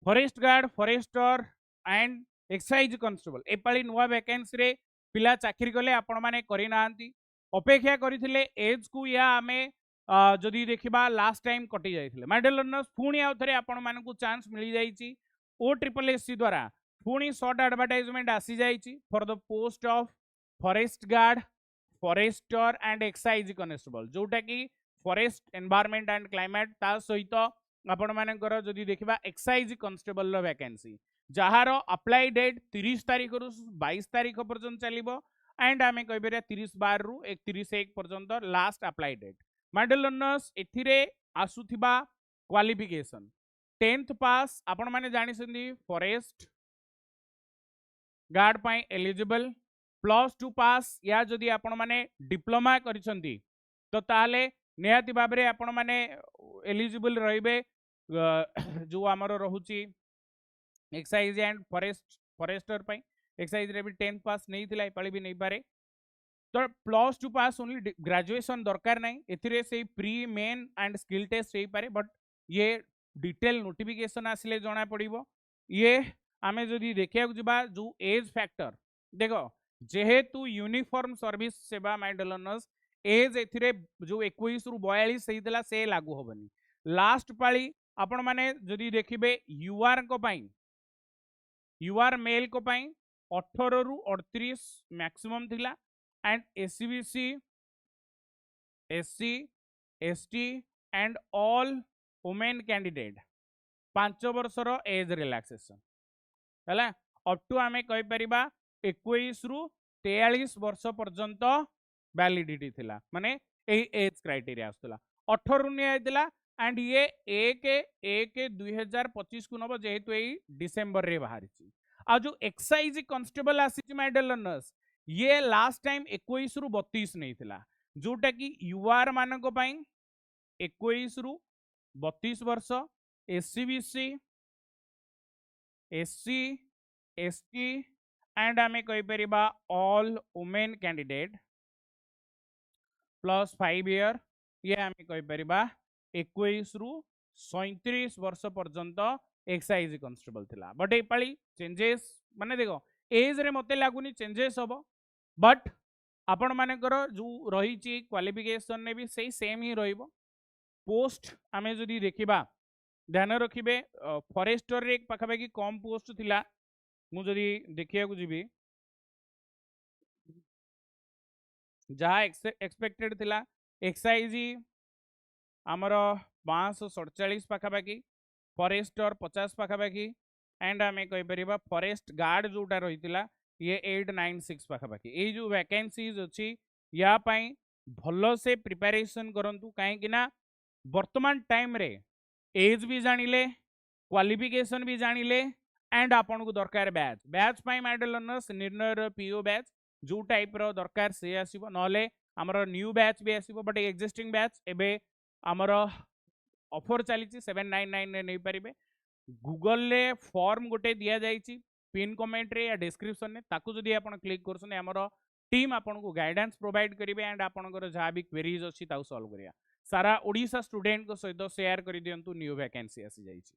Forest guard forester and excise constable एपाली नुआ vacancy रे पिला चाकरी कले आपण माने करि नांती अपेक्षा करथिले एज को या आमे जदि देखिबा लास्ट टाइम कटि जाइथिले माय लर्नर्स पुणी आउ थरे आपण मानकु चांस मिली जाइछि ओ ट्रिपल एससी द्वारा पुणी शॉर्ट एडवर्टाइजमेंट आसी जाइछि for the post of forest guard forester and excise constable जोटा कि फॉरेस्ट एनवायरनमेंट एंड क्लाइमेट ता सहित आपण मानकर जदि देखिबा एक्साइज कांस्टेबल रो वैकेंसी जहार अप्लाई डेट 30 तारीख रु 22 तारीख पर्यंत चलिबो एंड आमे कहबेरा 30/12 रु 31/1 पर्यंत लास्ट अप्लाई डेट माइडल लर्नर्स एथिरे आसुथिबा क्वालिफिकेशन 10th पास आपण माने जानि सन्दी फॉरेस्ट गार्ड पाई एलिजिबल +2 पास या जदि आपण माने डिप्लोमा करिसंती तो ताले निहाती भाबरे आपण माने एलिजिबल रहिबे जो आमर रहुची एक्साइज एंड फॉरेस्टर पाई एक्साइज रे भी 10th पास नहीं थिला एपाली भी नहीं पारे तो +2 पास ओनली ग्रेजुएशन दरकार नहीं एथिरे से pre main and skill test होई पारे बट ये डिटेल नोटिफिकेशन आसिले जणा पड़िबो ये आमे जदि देखिया जबा जो एज फैक्टर देखो जेहेतु यूनिफॉर्म सर्विस सेवा माइडलनस एज एथिरे जो 21 रु 42 सही दिला से लागू होबनी लास्ट पाली आपण माने जदि देखिबे यूआर को पाई यूआर मेल को पाई 18 रु 38 मैक्सिमम थिला and S C B C S C S T and all women candidate 5 वर्षर एज रिलैक्सेशन है अप टू आमे कहि परिबा 21 रु 43 वर्ष पर्यंत वैलिडिटी थिला माने एज क्राइटेरिया आसला 18 रु निया एंड ये 1/1/2025 को नब जेहेतु यही डिसेंबर रे बाहरी आ जो एक्साइज कांस्टेबल आसी माइडल लर्नर्स ये लास्ट टाइम 21 रु 32 नहीं थिला जोटा कि यूआर मानक पई 21 रु 32 वर्ष एससीबीसी एससी एसटी एंड आमे कहि परिबा ऑल वुमेन कैंडिडेट +5 ईयर ये आमे कहि परिबा 21 रु 37 वर्ष पर्यंत एक्साइज कांस्टेबल थिला बट ए पाली चेंजेस माने देखो एज रे मते लागुनी चेंजेस हबो बट आपण मानकर जो रही क्वालिफिकेशन ने भी सही सेम ही रहिबो पोस्ट आमे जदि देखिबा ध्यान रखिबे फॉरेस्टर रे पाखापाखि कम पोस्ट थिला मु जदि देखिया को जीबी जहाँ एक्सपेक्टेड थिला एक्साइज आमर 547 पाखापाखि फॉरेस्टर 50 पाखापाखि एंड आमे कहि परिबा फॉरेस्ट गार्ड जोटा रहितिला ये 896 पाखापाखि ये जो वैकेंसीज अच्छी या पाई भलो से प्रिपरेशन करंतु काहे कि ना वर्तमान टाइम रे एज भी जानिले क्वालिफिकेशन भी जानिले एंड आपन को दरकार बैच बैच पाई माइडल लर्नर्स निर्णय पीओ बैच जो टाइप रो दरकार से आसीबो नले हमर न्यू बैच भी आसीबो बट एक्जिस्टिंग बैच एबे हमर ऑफर चली 799 ने नहीं पारिबे गूगल ले फॉर्म गोटे दिया जाइछि पिन कमेंट रे या डिस्क्रिप्शन ने ताकू जदि आपण क्लिक करसन हमर टीम आपन को गाइडेंस प्रोवाइड करिवे एंड आपनकर जहाँ भी क्वेरीज अछि ताऊ सॉल्व करिया सारा ओडिशा स्टूडेंट को सहित शेयर करि दियंतु न्यू वैकेंसी आसी जाइछि।